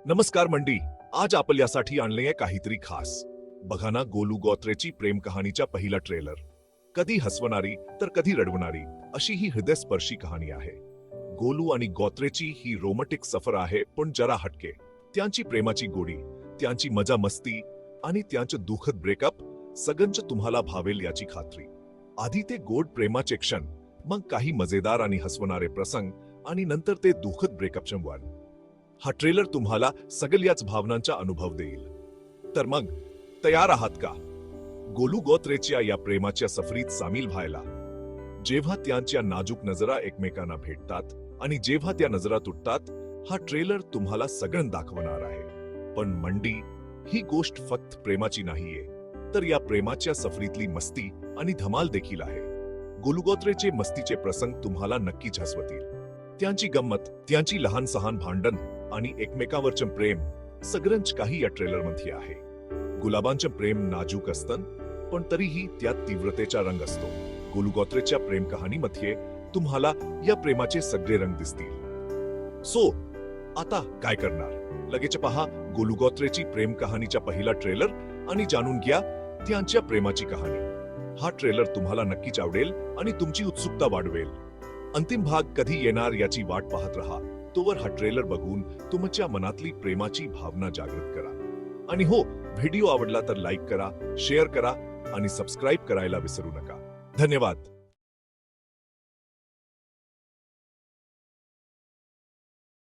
नमस्कार मंडी. आज आपल्यासाठी आणले काहीतरी खास. बघा ना, गोलू गोत्रेची प्रेम कहाणीचा पहिला ट्रेलर. कधी हसवणारी तर कधी रडवणारी अशी ही हृदयस्पर्शी कहाणी आहे. गोलू आणि गोत्रेची ही रोमॅन्टिक सफर आहे, पण जरा हटके. त्यांची प्रेमाची गोडी, त्यांची मजा मस्ती आणि त्यांचं दुःखद ब्रेकअप सगळंच तुम्हाला भावेल याची खात्री. आधी ते गोड प्रेमाचे क्षण, मग काही मजेदार आणि हसवणारे प्रसंग आणि नंतर ते दुःखद ब्रेकअपचे वन. हा ट्रेलर तुम्हाला सगळ्याच भावनांचा अनुभव देईल. तर मग तयार आहात का गोलू गोत्रेच्या या प्रेमाच्या सफरीत सामील व्हायला? जेव्हा त्यांच्या नाजूक नजरा एकमेकांना भेटतात आणि जेव्हा त्या नजरा तुटतात, हा ट्रेलर तुम्हाला सगळं दाखवणार आहे. पण मंडी, ही गोष्ट फक्त प्रेमाची नाहीये, तर या प्रेमाच्या सफरीतली मस्ती आणि धमाल देखील आहे. गोलू गोत्रेचे मस्तीचे प्रसंग तुम्हाला नक्कीच हसवतील. त्यांची गंमत, त्यांची लहान सहान भांडण आणि एकमेकांवरचे प्रेम सगळंच काही या ट्रेलर मध्ये आहे. गुलाबांचे प्रेम नाजूक असतं, पण तरीही त्यात तीव्रतेचा रंग असतो. गोलू गोत्रेच्या प्रेम कहाणीमध्ये तुम्हाला या प्रेमाचे सगळे रंग दिसतील. सो आता काय करणार? लगेच पहा गोलू गोत्रेची प्रेम कहाणीचा पहिला ट्रेलर आणि जाणून घ्या त्यांच्या प्रेमाची कहाणी. हा ट्रेलर तुम्हाला नक्कीच आवडेल आणि तुमची उत्सुकता वाढवेल. अंतिम भाग कधी येणार याची वाट पाहत रहा. तोवर हा ट्रेलर बघून तुमच्या मनातली प्रेमाची भावना जागृत करा. आणि हो, व्हिडिओ आवडला तर लाईक करा, शेअर करा आणि सबस्क्राईब करायला विसरू नका. धन्यवाद.